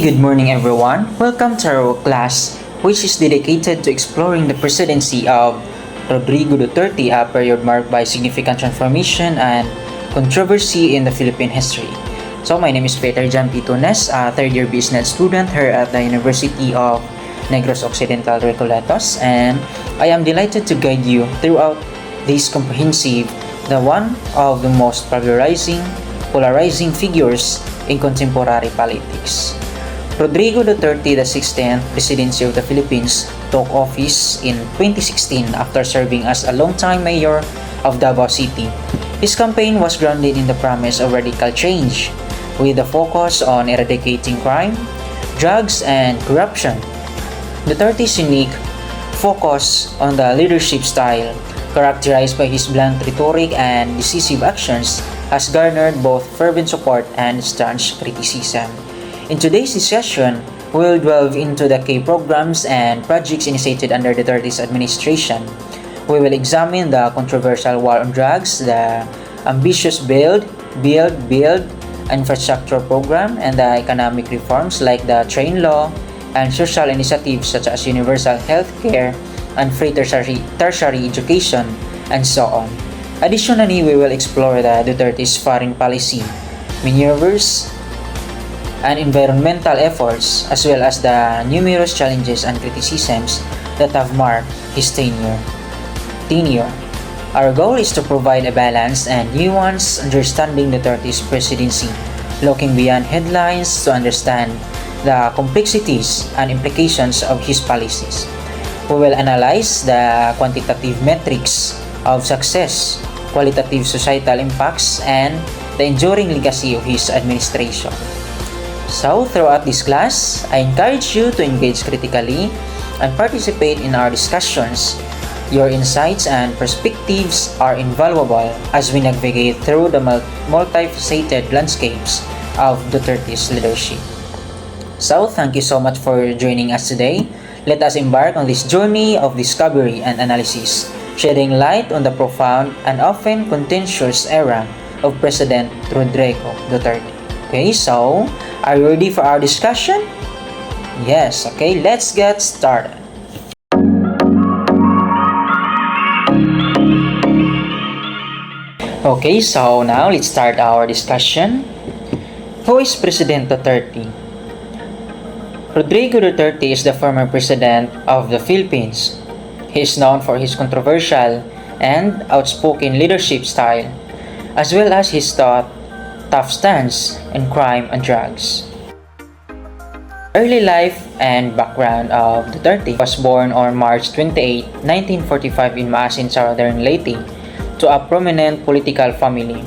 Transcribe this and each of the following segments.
Good morning, everyone. Welcome to our class, which is dedicated to exploring the presidency of Rodrigo Duterte, a period marked by significant transformation and controversy in the Philippine history. So, my name is Peter Jan Pitunes, a third-year business student here at the University of Negros Occidental Recoletos, and I am delighted to guide you throughout this comprehensive, the one of the most polarizing figures in contemporary politics. Rodrigo Duterte, the 16th Presidency of the Philippines, took office in 2016 after serving as a long-time mayor of Davao City. His campaign was grounded in the promise of radical change, with a focus on eradicating crime, drugs, and corruption. Duterte's unique focus on the leadership style, characterized by his blunt rhetoric and decisive actions, has garnered both fervent support and staunch criticism. In today's discussion, we will delve into the key programs and projects initiated under Duterte's administration. We will examine the controversial war on drugs, the ambitious build infrastructure program, and the economic reforms like the train law and social initiatives such as universal health care and free tertiary education, and so on. Additionally, we will explore the Duterte's foreign policy, maneuvers, and environmental efforts, as well as the numerous challenges and criticisms that have marked his tenure. Our goal is to provide a balanced and nuanced understanding of Duterte's presidency, looking beyond headlines to understand the complexities and implications of his policies. We will analyze the quantitative metrics of success, qualitative societal impacts, and the enduring legacy of his administration. So, throughout this class, I encourage you to engage critically and participate in our discussions. Your insights and perspectives are invaluable as we navigate through the multifaceted landscapes of Duterte's leadership. So, thank you so much for joining us today. Let us embark on this journey of discovery and analysis, shedding light on the profound and often contentious era of President Rodrigo Duterte. Okay, so, are you ready for our discussion? Yes, okay, let's get started. Okay, so now let's start our discussion. Who is President Duterte? Rodrigo Duterte is the former president of the Philippines. He is known for his controversial and outspoken leadership style, as well as his tough stance in crime and drugs. Early life and background of Duterte was born on March 28, 1945 in Maasin, Southern Leyte, to a prominent political family.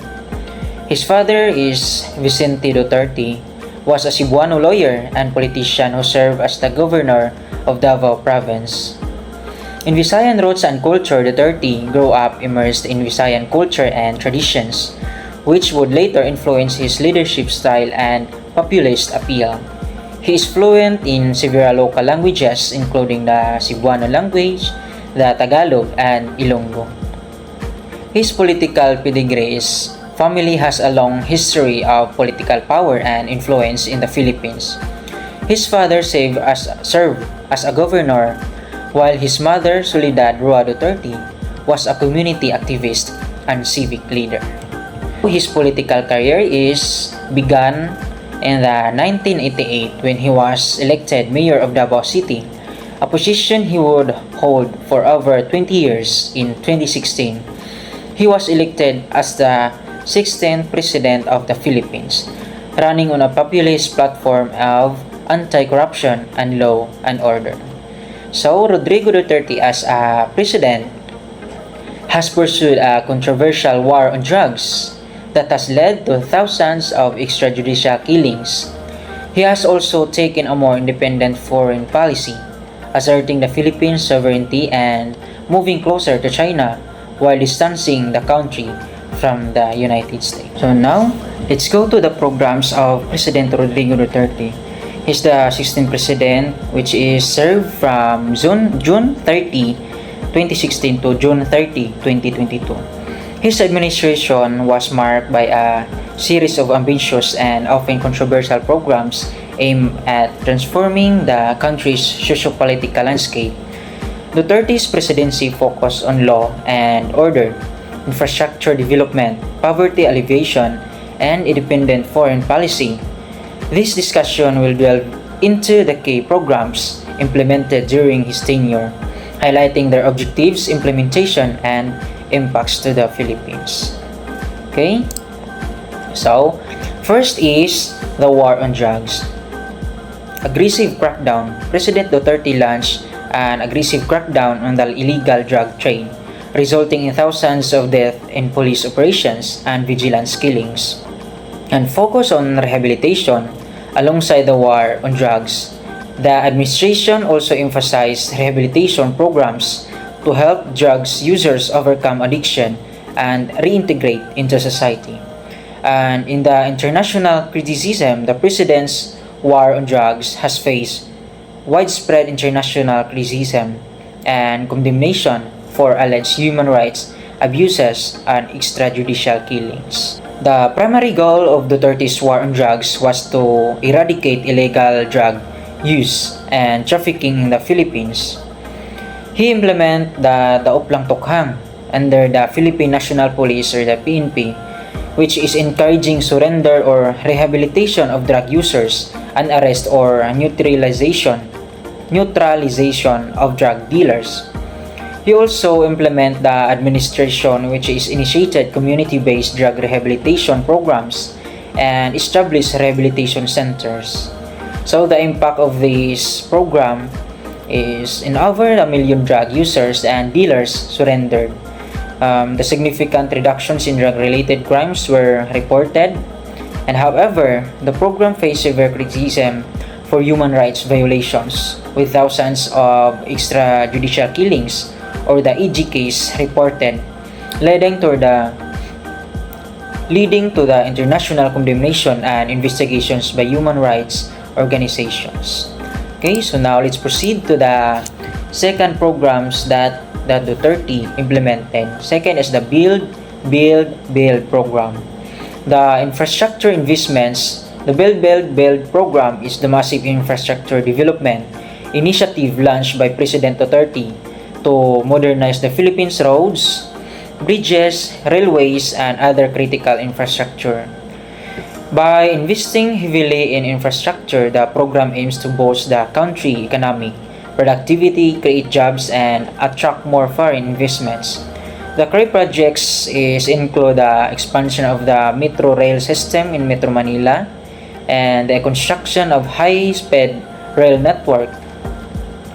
His father is Vicente Duterte, was a Cebuano lawyer and politician who served as the governor of Davao Province. In Visayan roots and culture, Duterte grew up immersed in Visayan culture and traditions, which would later influence his leadership style and populist appeal. He is fluent in several local languages, including the Cebuano language, the Tagalog, and Ilonggo. His political pedigree is family has a long history of political power and influence in the Philippines. His father served as a governor, while his mother, Soledad Roa Duterte, was a community activist and civic leader. His political career began in the 1988 when he was elected mayor of Davao City, a position he would hold for over 20 years. In 2016, he was elected as the 16th President of the Philippines, running on a populist platform of anti-corruption and law and order. So, Rodrigo Duterte as a president has pursued a controversial war on drugs that has led to thousands of extrajudicial killings. He has also taken a more independent foreign policy, asserting the Philippines' sovereignty and moving closer to China while distancing the country from the United States. So now, let's go to the programs of President Rodrigo Duterte. He's the 16th president, which is served from June 30, 2016 to June 30, 2022. His administration was marked by a series of ambitious and often controversial programs aimed at transforming the country's socio-political landscape. Duterte's presidency focused on law and order, infrastructure development, poverty alleviation, and independent foreign policy. This discussion will delve into the key programs implemented during his tenure, highlighting their objectives, implementation, and impacts to the Philippines. Okay? So, first is the war on drugs. Aggressive crackdown. President Duterte launched an aggressive crackdown on the illegal drug trade, resulting in thousands of deaths in police operations and vigilance killings. And focus on rehabilitation alongside the war on drugs. The administration also emphasized rehabilitation programs to help drugs users overcome addiction and reintegrate into society. And in the international criticism, the president's war on drugs has faced widespread international criticism and condemnation for alleged human rights abuses and extrajudicial killings. The primary goal of Duterte's war on drugs was to eradicate illegal drug use and trafficking in the Philippines. He implemented the Dauplang Tokhang under the Philippine National Police or the PNP, which is encouraging surrender or rehabilitation of drug users and arrest or neutralization of drug dealers. He also implemented the administration which is initiated community-based drug rehabilitation programs and established rehabilitation centers. So the impact of this program is in over a million drug users and dealers surrendered. The significant reductions in drug-related crimes were reported, and however, the program faced severe criticism for human rights violations, with thousands of extrajudicial killings or the EG case reported, leading to the international condemnation and investigations by human rights organizations. Okay, so now let's proceed to the second programs that Duterte implemented. Second is the Build program. The infrastructure investments. The Build program is the massive infrastructure development initiative launched by President Duterte to modernize the Philippines' roads, bridges, railways, and other critical infrastructure. By investing heavily in infrastructure, the program aims to boost the country's economic productivity, create jobs, and attract more foreign investments. The key projects include the expansion of the metro rail system in Metro Manila and the construction of high-speed rail network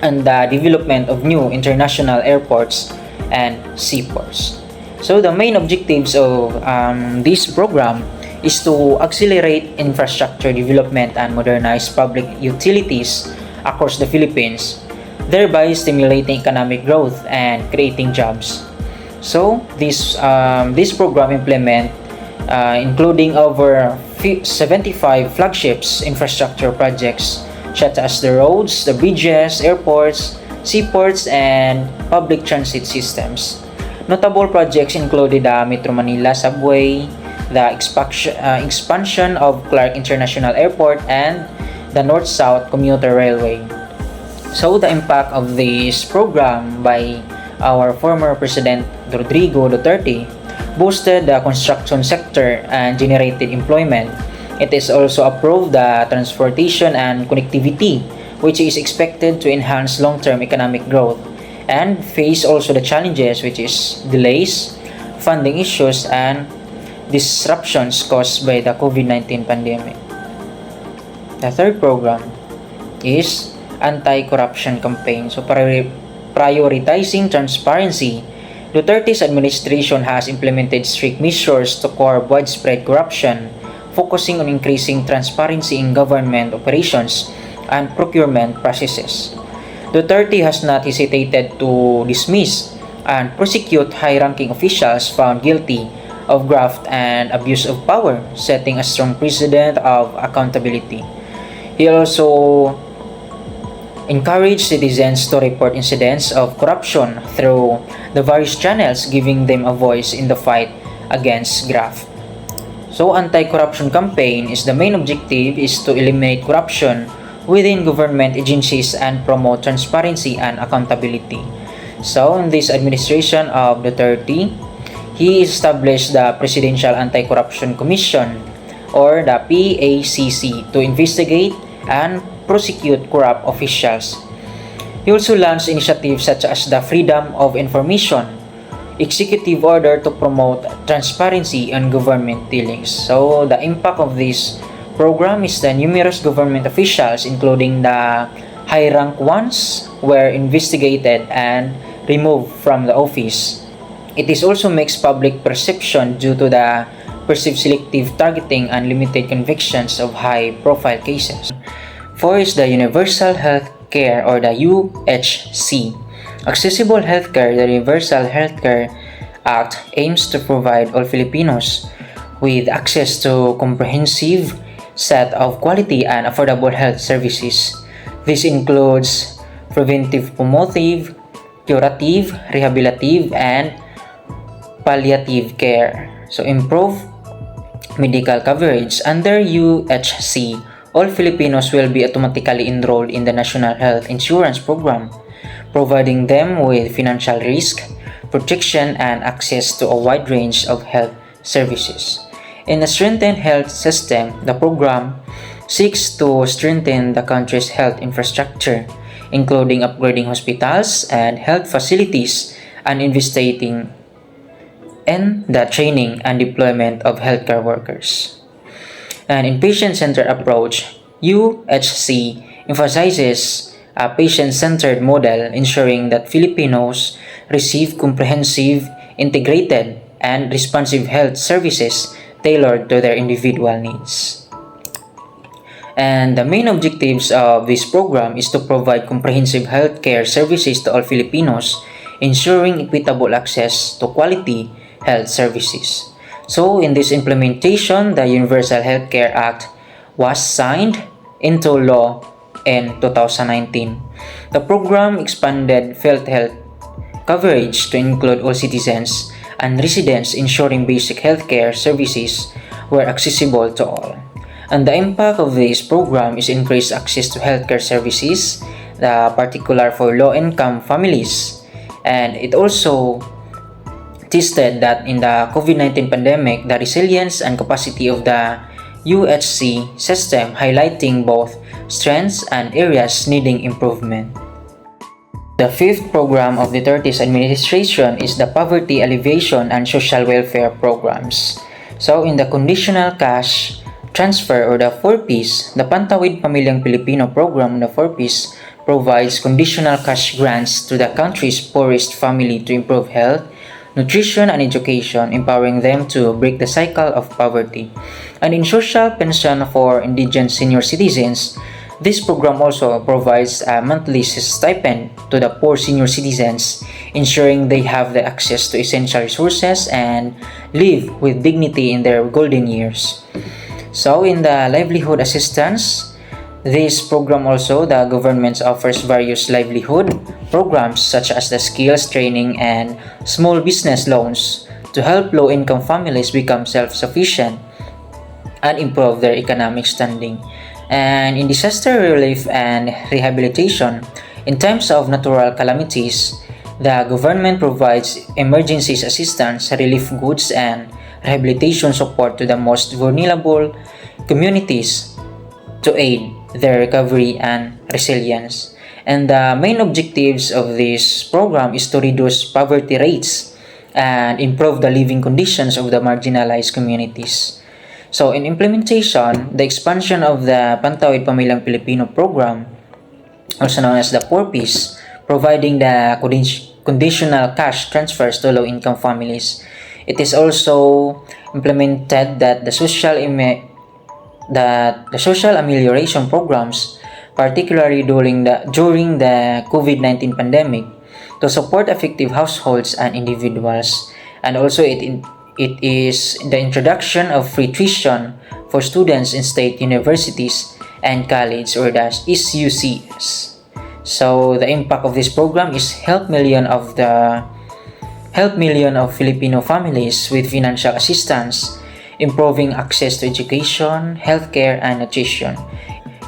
and the development of new international airports and seaports. So the main objectives of this program is to accelerate infrastructure development and modernize public utilities across the Philippines, thereby stimulating economic growth and creating jobs. So this program including over 75 flagships infrastructure projects such as the roads, the bridges, airports, seaports, and public transit systems. Notable projects included the Metro Manila subway, the expansion of Clark International Airport, and the North-South Commuter Railway. So the impact of this program by our former President Rodrigo Duterte boosted the construction sector and generated employment. It is also approved the transportation and connectivity, which is expected to enhance long-term economic growth and face also the challenges which is delays, funding issues, and disruptions caused by the COVID-19 pandemic. The third program is anti-corruption campaign. So prioritizing transparency, Duterte's administration has implemented strict measures to curb widespread corruption, focusing on increasing transparency in government operations and procurement processes. Duterte has not hesitated to dismiss and prosecute high-ranking officials found guilty of graft and abuse of power, setting a strong precedent of accountability. He also encouraged citizens to report incidents of corruption through the various channels, giving them a voice in the fight against graft. So anti-corruption campaign is the main objective is to eliminate corruption within government agencies and promote transparency and accountability. So in this administration of Duterte, he established the Presidential Anti-Corruption Commission or the PACC to investigate and prosecute corrupt officials. He also launched initiatives such as the Freedom of Information Executive Order to promote transparency in government dealings. So the impact of this program is that numerous government officials, including the high-rank ones, were investigated and removed from the office. It is also makes public perception due to the perceived selective targeting and limited convictions of high-profile cases. Four is the Universal Health Care or the UHC. Accessible Healthcare. The Universal Healthcare Act aims to provide all Filipinos with access to comprehensive set of quality and affordable health services. This includes preventive, promotive, curative, rehabilitative, and palliative care. So improve medical coverage. Under UHC, all Filipinos will be automatically enrolled in the National Health Insurance Program, providing them with financial risk, protection, and access to a wide range of health services. In a strengthened health system, the program seeks to strengthen the country's health infrastructure, including upgrading hospitals and health facilities and investing in the training and deployment of healthcare workers. An inpatient-centered approach, UHC emphasizes a patient-centered model ensuring that Filipinos receive comprehensive, integrated, and responsive health services tailored to their individual needs. And the main objectives of this program is to provide comprehensive healthcare services to all Filipinos, ensuring equitable access to quality health services. So in this implementation, the Universal Healthcare Act was signed into law in 2019. The program expanded health coverage to include all citizens and residents, ensuring basic healthcare services were accessible to all. And the impact of this program is increased access to healthcare services, particular for low-income families. And it also tested that in the COVID-19 pandemic, the resilience and capacity of the UHC system, highlighting both strengths and areas needing improvement. The fifth program of Duterte's administration is the Poverty Alleviation and Social Welfare Programs. So in the Conditional Cash Transfer or the 4Ps, the Pantawid Pamilyang Pilipino program, the 4Ps, provides conditional cash grants to the country's poorest family to improve health, nutrition, and education, empowering them to break the cycle of poverty. And in social pension for indigent senior citizens, this program also provides a monthly stipend to the poor senior citizens, ensuring they have the access to essential resources and live with dignity in their golden years. So in the livelihood assistance, this program also, the government offers various livelihood programs such as the skills training and small business loans to help low-income families become self-sufficient and improve their economic standing. And in disaster relief and rehabilitation, in times of natural calamities, the government provides emergency assistance, relief goods, and rehabilitation support to the most vulnerable communities to aid their recovery and resilience. And the main objectives of this program is to reduce poverty rates and improve the living conditions of the marginalized communities. So in implementation, the expansion of the Pantawid Pamilyang Pilipino program, also known as the 4Ps, providing the conditional cash transfers to low-income families. It is also implemented that the social amelioration programs, particularly during the COVID-19 pandemic, to support effective households and individuals. And also it is the introduction of free tuition for students in state universities and college, or the SUCS. So the impact of this program is help million of Filipino families with financial assistance, improving access to education, healthcare, and nutrition.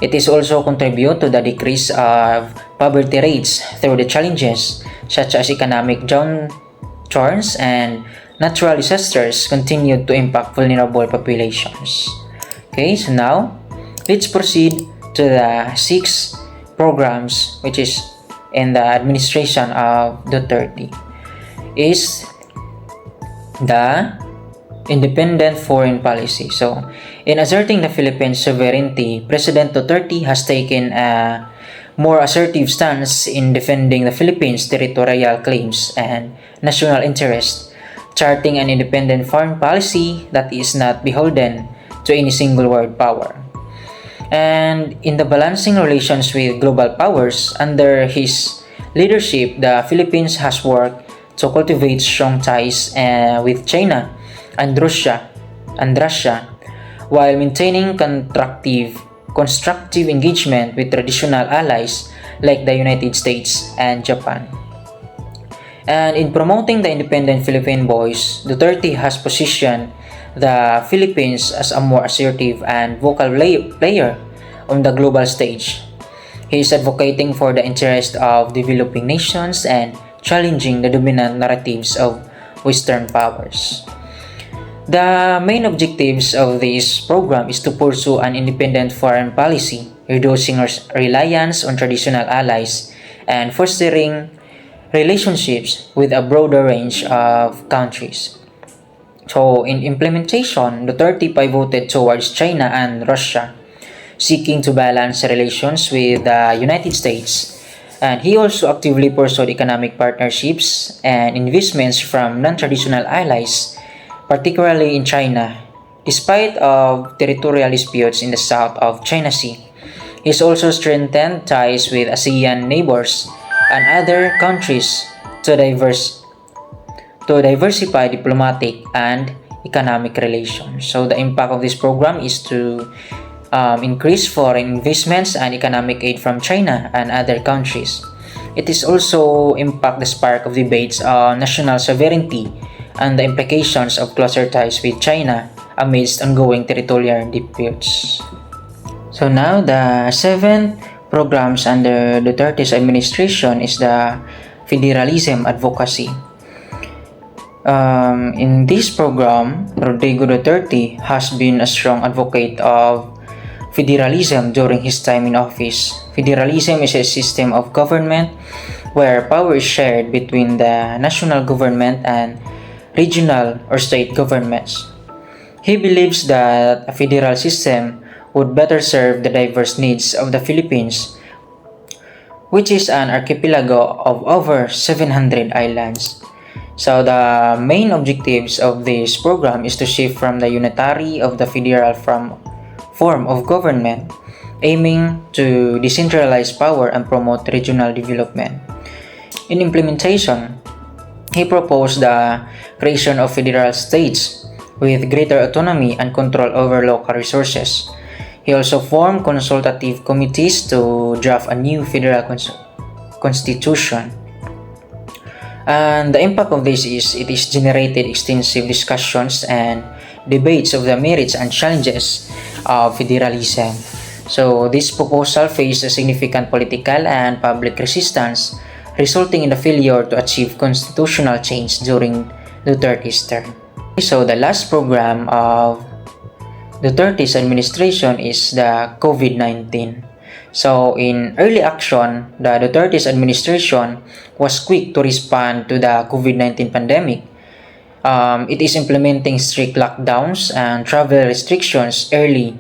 It is also contribute to the decrease of poverty rates through the challenges such as economic downturns and natural disasters continue to impact vulnerable populations. Okay, so now let's proceed to the 6 programs which is in the administration of Duterte. Is the independent foreign policy. So, in asserting the Philippines' sovereignty, President Duterte has taken a more assertive stance in defending the Philippines' territorial claims and national interests, charting an independent foreign policy that is not beholden to any single world power. And in the balancing relations with global powers, under his leadership, the Philippines has worked to cultivate strong ties with China and Russia, while maintaining constructive engagement with traditional allies like the United States and Japan. And in promoting the independent Philippine voice, Duterte has positioned the Philippines as a more assertive and vocal player on the global stage. He is advocating for the interest of developing nations and challenging the dominant narratives of Western powers. The main objectives of this program is to pursue an independent foreign policy, reducing reliance on traditional allies, and fostering relationships with a broader range of countries. So, in implementation, Duterte pivoted towards China and Russia, seeking to balance relations with the United States. And he also actively pursued economic partnerships and investments from non-traditional allies, particularly in China. Despite of territorial disputes in the south of China Sea, he has also strengthened ties with ASEAN neighbors and other countries to diversify diplomatic and economic relations. So the impact of this program is to increase foreign investments and economic aid from China and other countries. It is also impact the spark of debates on national sovereignty and the implications of closer ties with China amidst ongoing territorial disputes. So now the 7th programs under Duterte's administration is the federalism advocacy. In this program, Rodrigo Duterte has been a strong advocate of federalism during his time in office. Federalism is a system of government where power is shared between the national government and regional or state governments. He believes that a federal system would better serve the diverse needs of the Philippines, which is an archipelago of over 700 islands. So the main objectives of this program is to shift from the unitary of the federal form of government, aiming to decentralize power and promote regional development. In implementation, he proposed the creation of federal states with greater autonomy and control over local resources. He also formed consultative committees to draft a new federal constitution. And the impact of this is it is generated extensive discussions and debates of the merits and challenges of federalism. So this proposal faced a significant political and public resistance, resulting in the failure to achieve constitutional change during Duterte's term. So the last program of Duterte's administration is the COVID-19. So in early action, the Duterte's administration was quick to respond to the COVID-19 pandemic. It is implementing strict lockdowns and travel restrictions early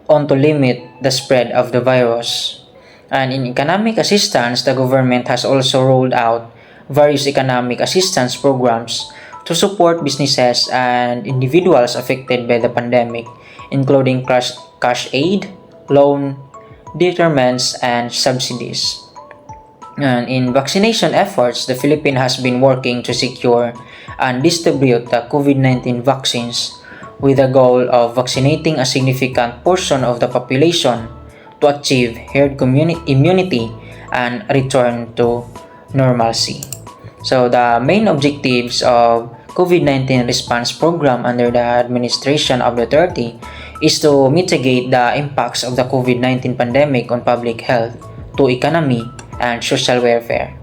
on to limit the spread of the virus. And in economic assistance, the government has also rolled out various economic assistance programs to support businesses and individuals affected by the pandemic, including cash aid, loan determinants, and subsidies. And in vaccination efforts, the Philippines has been working to secure and distribute the COVID-19 vaccines with the goal of vaccinating a significant portion of the population to achieve herd immunity and return to normalcy. So the main objectives of COVID-19 response program under the administration of Duterte is to mitigate the impacts of the COVID-19 pandemic on public health, to economy, and social welfare.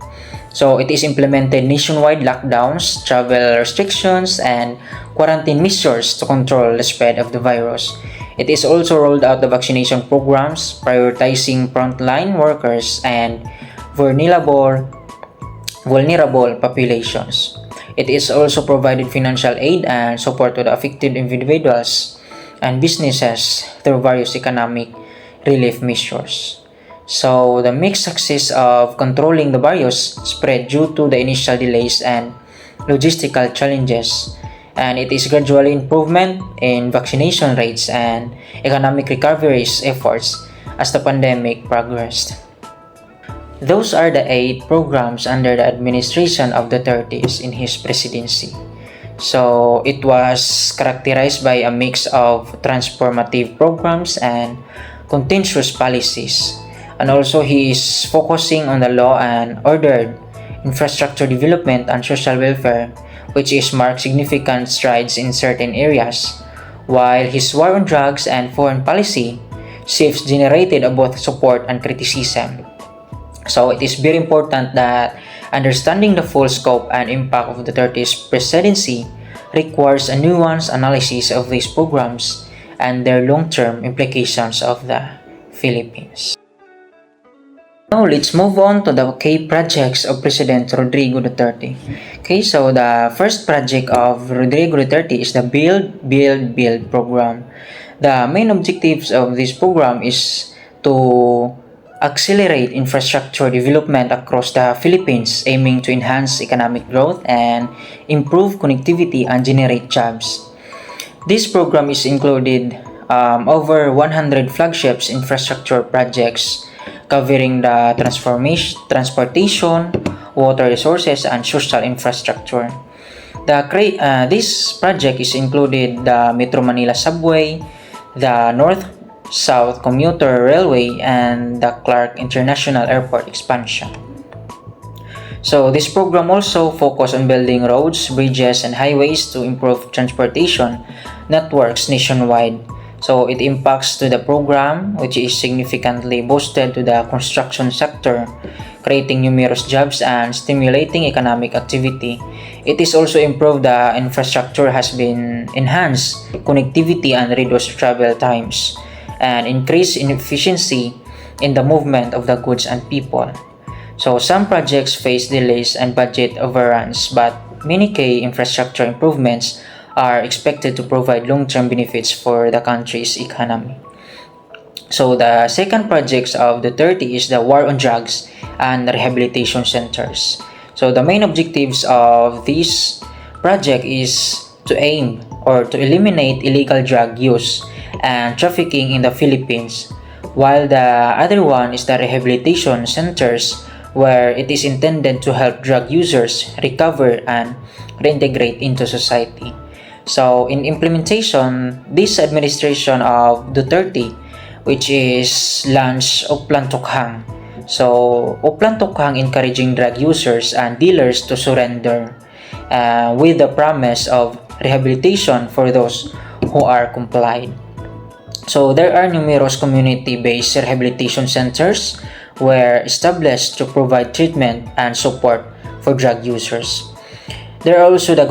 So it is implemented nationwide lockdowns, travel restrictions, and quarantine measures to control the spread of the virus. It is also rolled out the vaccination programs, prioritizing frontline workers and vulnerable populations. It is also provided financial aid and support to the affected individuals and businesses through various economic relief measures. So the mixed success of controlling the virus spread due to the initial delays and logistical challenges, and it is gradually improvement in vaccination rates and economic recovery efforts as the pandemic progressed. Those are the 8 programs under the administration of Duterte in his presidency. So it was characterized by a mix of transformative programs and continuous policies. And also he is focusing on the law and order, infrastructure development, and social welfare, which is marked significant strides in certain areas, while his war on drugs and foreign policy shifts generated both support and criticism. So it is very important that understanding the full scope and impact of Duterte's presidency requires a nuanced analysis of these programs and their long-term implications of the Philippines. Now let's move on to the key projects of President Rodrigo Duterte. Okay, so the first project of Rodrigo Duterte is the Build program. The main objectives of this program is to accelerate infrastructure development across the Philippines, aiming to enhance economic growth and improve connectivity and generate jobs. This program is included over 100 flagships infrastructure projects covering the transportation, water resources, and social infrastructure. This project is included the Metro Manila Subway, the North-South Commuter Railway, and the Clark International Airport expansion. So this program also focused on building roads, bridges, and highways to improve transportation networks nationwide. So it impacts to the program, which is significantly boosted to the construction sector, creating numerous jobs and stimulating economic activity. It is also improved the infrastructure has been enhanced connectivity and reduced travel times, and increased efficiency in the movement of the goods and people. So some projects face delays and budget overruns, but many key infrastructure improvements are expected to provide long-term benefits for the country's economy. So the second project of Duterte is the War on Drugs and Rehabilitation Centers. So the main objectives of this project is to aim or to eliminate illegal drug use and trafficking in the Philippines, while the other one is the Rehabilitation Centers, where it is intended to help drug users recover and reintegrate into society. So in implementation, this administration of Duterte, which is launched Uplan Tukhang. So Uplan Tukhang encouraging drug users and dealers to surrender with the promise of rehabilitation for those who are complied. So there are numerous community-based rehabilitation centers were established to provide treatment and support for drug users. There are also the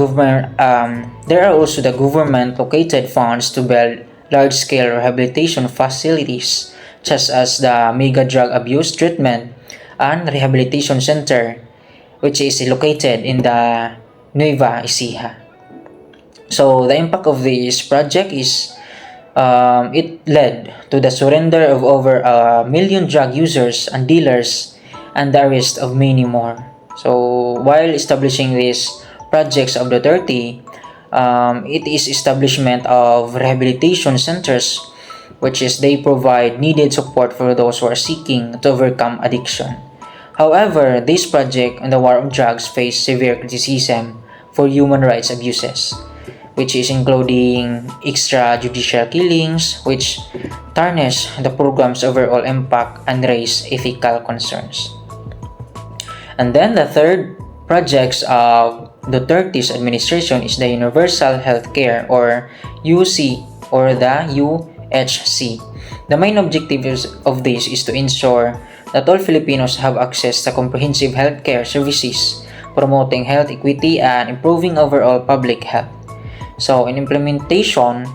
government located funds to build large-scale rehabilitation facilities, such as the Mega Drug Abuse Treatment and Rehabilitation Center, which is located in the Nueva Ecija. So the impact of this project is it led to the surrender of over 1 million drug users and dealers and the arrest of many more. So while establishing these projects of Duterte, it is establishment of rehabilitation centers, which is they provide needed support for those who are seeking to overcome addiction. However, this project and the war on drugs face severe criticism for human rights abuses, which is including extrajudicial killings, which tarnish the program's overall impact and raise ethical concerns. And then the third projects of Duterte's administration is the Universal Healthcare or UC or the UHC. The main objective of this is to ensure that all Filipinos have access to comprehensive healthcare services, promoting health equity and improving overall public health. So in implementation,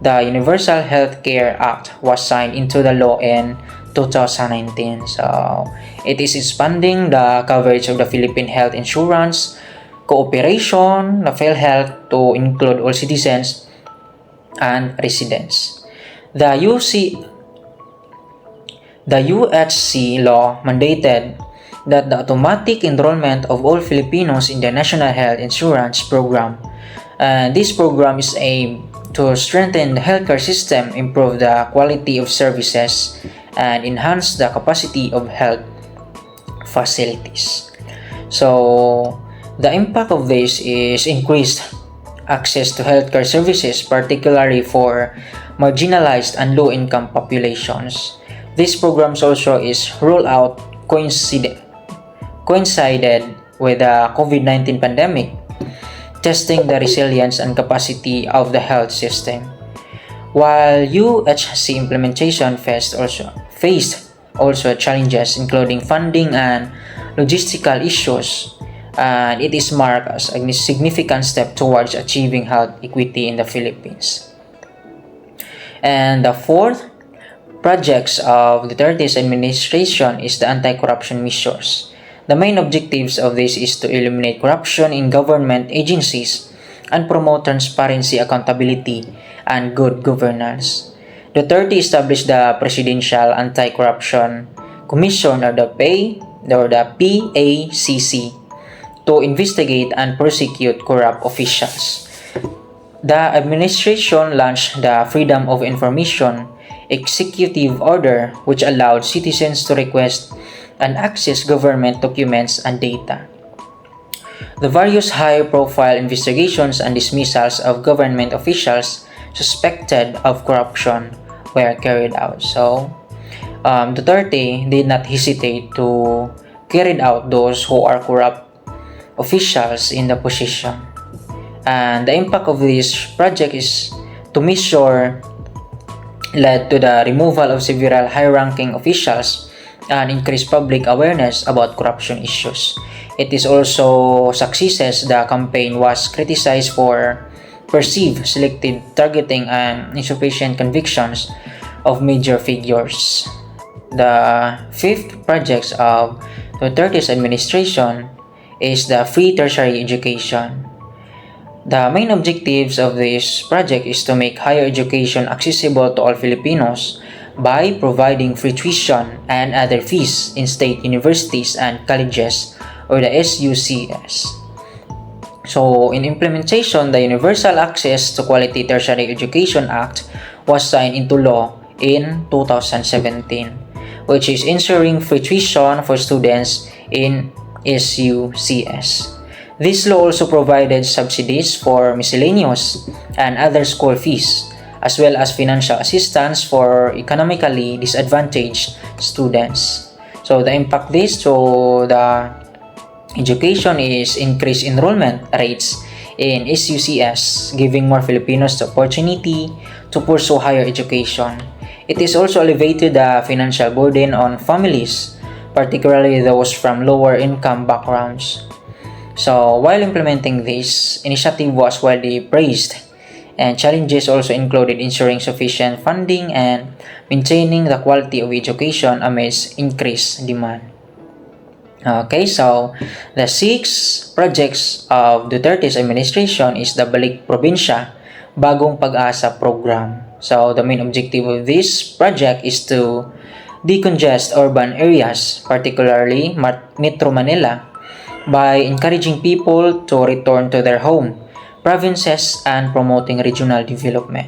the Universal Healthcare Act was signed into the law in 2019. So it is expanding the coverage of the Philippine health insurance cooperation, the PhilHealth, to include all citizens and residents. The UHC law mandated that the automatic enrollment of all Filipinos in the National Health Insurance Program. This program is aimed to strengthen the healthcare system, improve the quality of services, and enhance the capacity of health facilities. So, the impact of this is increased access to healthcare services, particularly for marginalized and low-income populations. These programs also is rolled out coincided with the COVID-19 pandemic, testing the resilience and capacity of the health system. While UHC implementation faced also challenges including funding and logistical issues, and it is marked as a significant step towards achieving health equity in the Philippines. And the fourth projects of Duterte's administration is the anti-corruption measures. The main objectives of this is to eliminate corruption in government agencies and promote transparency, accountability, and good governance. Duterte established the Presidential Anti-Corruption Commission or the PACC to investigate and prosecute corrupt officials. The administration launched the Freedom of Information Executive Order, which allowed citizens to request and access government documents and data. The various high-profile investigations and dismissals of government officials suspected of corruption were carried out. So, Duterte did not hesitate to carry out those who are corrupt officials in the position. And the impact of this project is to measure led to the removal of several high-ranking officials and increased public awareness about corruption issues. It is also successes. The campaign was criticized for perceived selective targeting and insufficient convictions of major figures. The fifth project of Duterte's administration is the free tertiary education. The main objectives of this project is to make higher education accessible to all Filipinos by providing free tuition and other fees in state universities and colleges or the SUCS. So, in implementation, the Universal Access to Quality Tertiary Education Act was signed into law in 2017, which is ensuring free tuition for students in SUCS. This law also provided subsidies for miscellaneous and other school fees, as well as financial assistance for economically disadvantaged students. So the impact this to the education is increased enrollment rates in SUCS, giving more Filipinos the opportunity to pursue higher education. It is also alleviated the financial burden on families, particularly those from lower income backgrounds. So, while implementing this, initiative was widely praised, and challenges also included ensuring sufficient funding and maintaining the quality of education amidst increased demand. Okay, so the 6 projects of Duterte's administration is the Balik Probinsya, Bagong Pag-asa program. So, the main objective of this project is to decongest urban areas, particularly Metro Manila, by encouraging people to return to their home provinces and promoting regional development.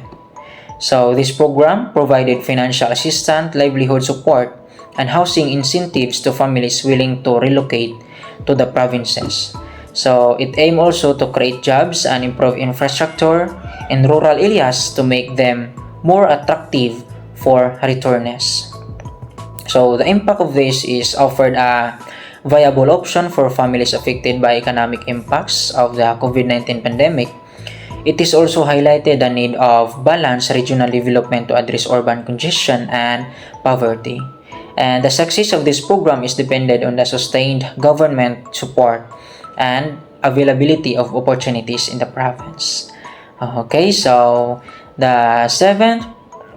So this program provided financial assistance, livelihood support, and housing incentives to families willing to relocate to the provinces. So it aimed also to create jobs and improve infrastructure in rural areas to make them more attractive for returners. So the impact of this is offered a viable option for families affected by economic impacts of the COVID-19 pandemic. It is also highlighted the need of balanced regional development to address urban congestion and poverty. And the success of this program is dependent on the sustained government support and availability of opportunities in the province. Okay, so the seventh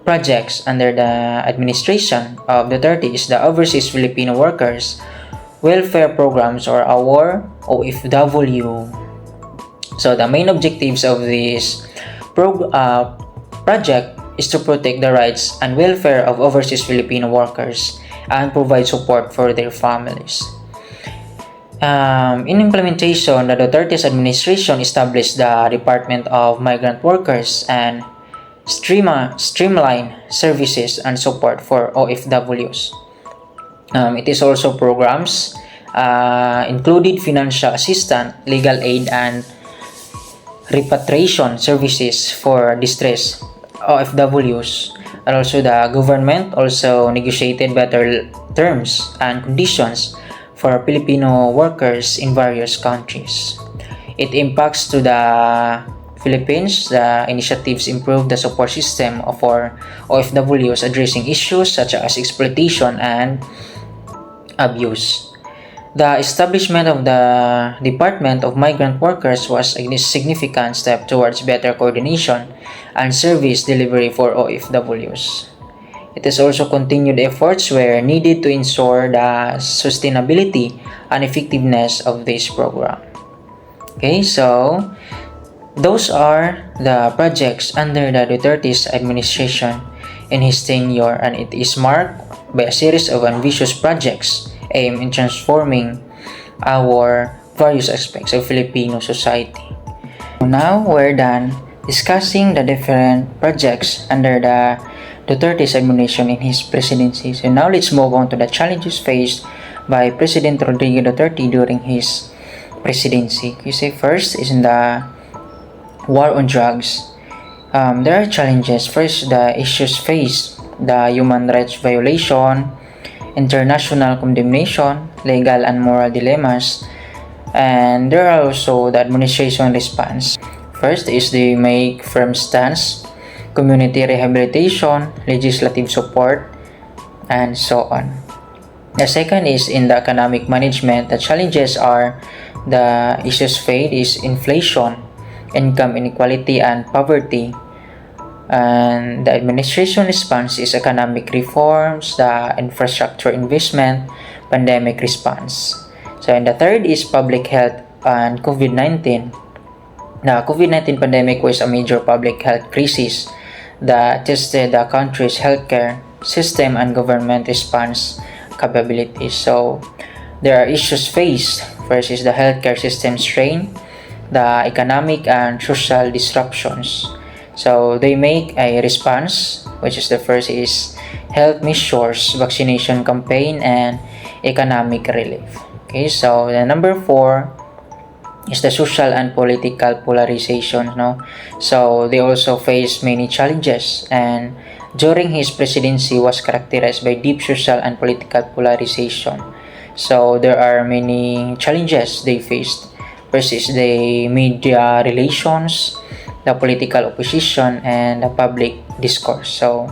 projects under the administration of Duterte is the Overseas Filipino Workers Welfare Programs, or our OFW. So the main objectives of this project is to protect the rights and welfare of overseas Filipino workers and provide support for their families. In implementation, the Duterte's administration established the Department of Migrant Workers and streamline services and support for OFWs. It is also programs included financial assistance, legal aid, and repatriation services for distressed OFWs. And also the government also negotiated better terms and conditions for Filipino workers in various countries. It impacts to the Philippines. The initiatives improve the support system for OFWs, addressing issues such as exploitation and abuse. The establishment of the Department of Migrant Workers was a significant step towards better coordination and service delivery for OFWs. It is also continued efforts were needed to ensure the sustainability and effectiveness of this program. Okay, so those are the projects under the Duterte's administration in his tenure, and it is marked by a series of ambitious projects aimed in transforming our various aspects of Filipino society. Now we're done discussing the different projects under the Duterte's administration in his presidency. So now let's move on to the challenges faced by President Rodrigo Duterte during his presidency. You see, first is in the war on drugs. There are challenges. First, the issues faced, the human rights violation, international condemnation, legal and moral dilemmas, and there are also the administration response. First is the make firm stance, community rehabilitation, legislative support, and so on. The second is in the economic management. The challenges are the issues faced is inflation, income inequality, and poverty. And the administration response is economic reforms, the infrastructure investment, pandemic response. So, and the third is public health and COVID-19. The COVID-19 pandemic was a major public health crisis that tested the country's healthcare system and government response capabilities. So, there are issues faced. First is the healthcare system strain, the economic and social disruptions. So they make a response, which is the first is health measures, vaccination campaign, and economic relief. Okay, so the number 4 is the social and political polarization. No, so they also face many challenges, and during his presidency was characterized by deep social and political polarization. So there are many challenges they faced. First is the media relations, the political opposition, and the public discourse. So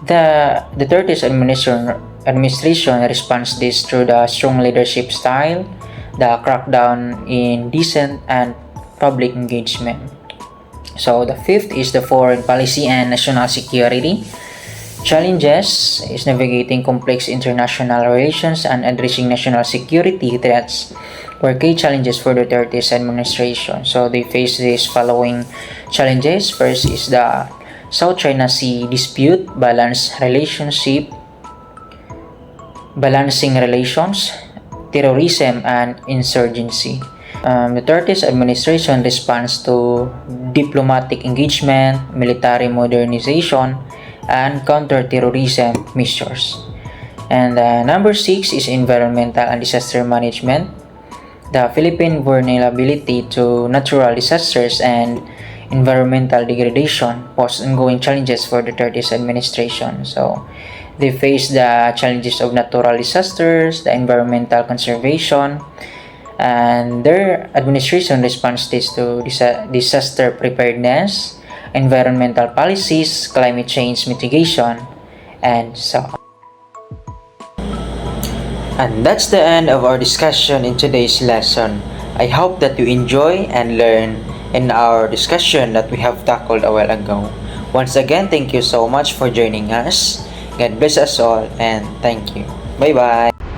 the Duterte's administration responds this through the strong leadership style, the crackdown in dissent, and public engagement. So the fifth is the foreign policy and national security. Challenges is navigating complex international relations and addressing national security threats were key challenges for Duterte's administration. So they face these following challenges. First is the South China Sea dispute, balancing relations, terrorism, and insurgency. Duterte's administration responds to diplomatic engagement, military modernization, and counter-terrorism measures. And number 6 is environmental and disaster management. The Philippine vulnerability to natural disasters and environmental degradation pose ongoing challenges for Duterte's administration. So, They face the challenges of natural disasters, the environmental conservation, and their administration response to disaster preparedness, environmental policies, climate change mitigation, and so on. And that's the end of our discussion in today's lesson. I hope that you enjoy and learn in our discussion that we have tackled a while ago. Once again, thank you so much for joining us. God bless us all and thank you. Bye-bye.